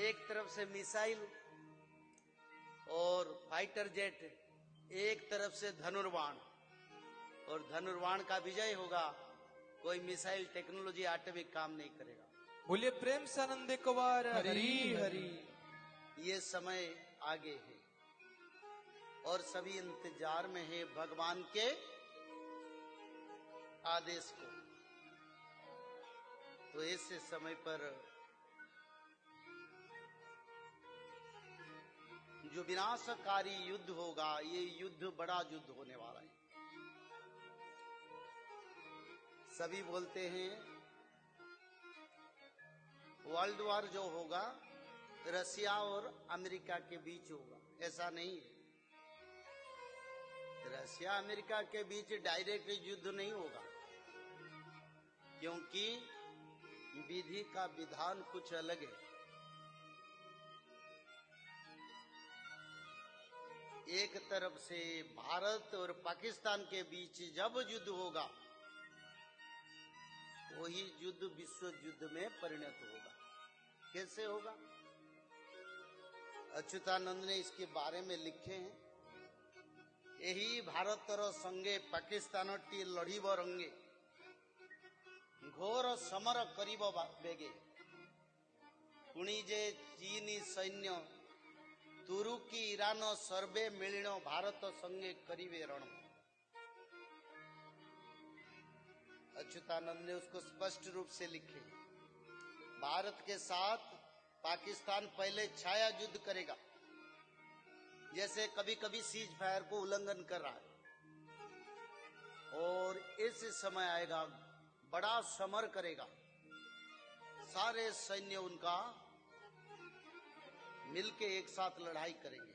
एक तरफ से मिसाइल और फाइटर जेट, एक तरफ से धनुर्बाण, और धनुर्बाण का विजय होगा। कोई मिसाइल टेक्नोलॉजी आटविक काम नहीं करेगा। बोलिए प्रेम से आनंद एक बार हरी हरी। ये समय आगे है और सभी इंतजार में है भगवान के आदेश को। तो ऐसे समय पर जो विनाशकारी युद्ध होगा, ये युद्ध बड़ा युद्ध होने वाला है। सभी बोलते हैं वर्ल्ड वॉर जो होगा रशिया और अमेरिका के बीच होगा। ऐसा नहीं है, रशिया अमेरिका के बीच डायरेक्ट युद्ध नहीं होगा, क्योंकि विधि का विधान कुछ अलग है। एक तरफ से भारत और पाकिस्तान के बीच जब युद्ध होगा, वही युद्ध विश्व युद्ध में परिणत होगा। कैसे होगा? अच्युतानंद ने इसके बारे में लिखे हैं। यही भारतर संगे पाकिस्तान टी लड़िब रंगे, घोर समर करिब बेगे, पुणी जे चीनी सैन्य तुरुकी ईरान सर्वे मिलिण भारत संगे करिवे रण। अच्युतानंद ने उसको स्पष्ट रूप से लिखे। भारत के साथ पाकिस्तान पहले छाया युद्ध करेगा, जैसे कभी कभी सीज फायर को उल्लंघन कर रहा है, और इस समय आएगा बड़ा समर करेगा। सारे सैन्य उनका मिलके एक साथ लड़ाई करेंगे।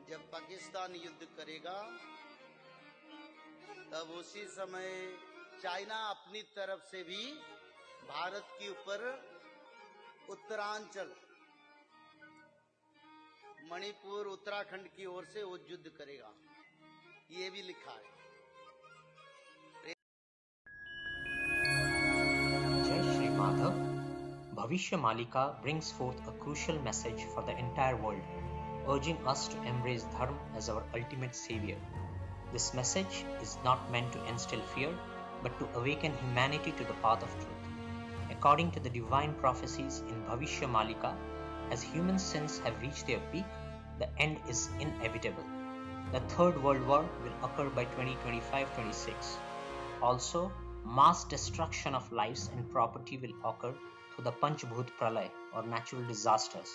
जब पाकिस्तान युद्ध करेगा, तब उसी समय चाइना अपनी तरफ से भी भारत के ऊपर उत्तरांचल, मणिपुर, उत्तराखंड की ओर से वो युद्ध करेगा। ये भी लिखा है। Jai Shri Madhav, Bhavishya Malika brings forth a crucial message for the entire world, urging us to embrace Dharma as our ultimate savior. This message is not meant to instill fear, but to awaken humanity to the path of truth. According to the divine prophecies in Bhavishya Malika, as human sins have reached their peak, the end is inevitable. The Third World War will occur by 2025-26. Also, mass destruction of lives and property will occur through the Panchbhut Pralay or natural disasters.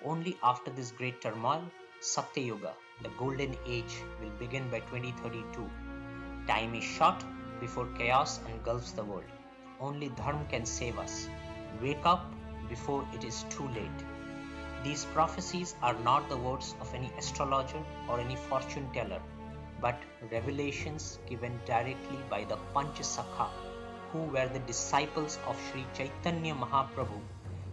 Only after this great turmoil, Satya Yuga, the golden age, will begin by 2032. Time is short before chaos engulfs the world. Only Dharma can save us. Wake up before it is too late. These prophecies are not the words of any astrologer or any fortune teller, but revelations given directly by the Panchasakha, who were the disciples of Sri Chaitanya Mahaprabhu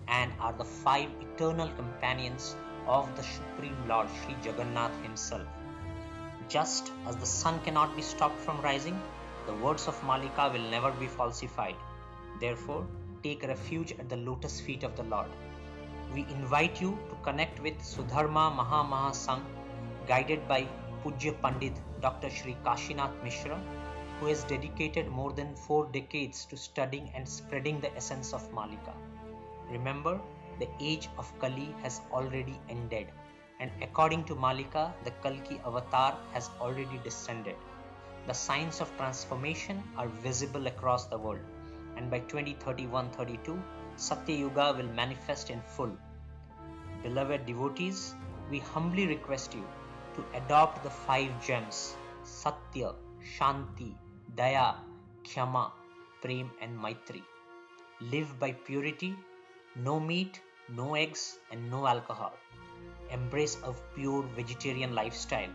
and are the 5 eternal companions of the Supreme Lord Sri Jagannath himself. Just as the sun cannot be stopped from rising, the words of Malika will never be falsified. Therefore, take refuge at the lotus feet of the Lord. We invite you to connect with Sudharma Maha Sangh, guided by Pujya Pandit Dr. Shri Kashinath Mishra, who has dedicated more than 4 decades to studying and spreading the essence of Malika. Remember, the age of Kali has already ended, and according to Malika, the Kalki avatar has already descended. The signs of transformation are visible across the world, and by 2031-32, Satya Yuga will manifest in full. Beloved devotees, we humbly request you to adopt the 5 gems: Satya, Shanti, Daya, Khyama, Prem and Maitri. Live by purity, no meat, no eggs and no alcohol. Embrace a pure vegetarian lifestyle.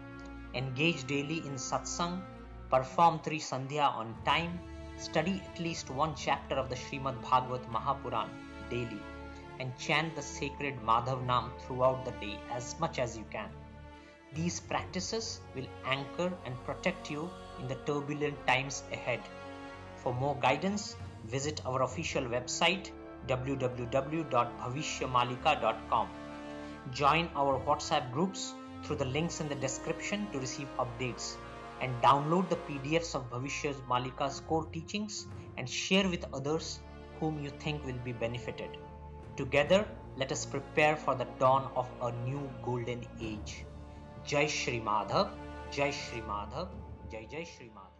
Engage daily in satsang, perform 3 sandhya on time, study at least 1 chapter of the Srimad Bhagavad Mahapuran daily, and chant the sacred Madhav Nam throughout the day as much as you can. These practices will anchor and protect you in the turbulent times ahead. For more guidance, visit our official website www.bhavishyamalika.com. Join our WhatsApp groups through the links in the description to receive updates, and download the PDFs of Bhavishya Malika's core teachings and share with others whom you think will be benefited. Together, let us prepare for the dawn of a new golden age. Jai Shri Madhav, Jai Shri Madhav, Jai Jai Shri Madhav.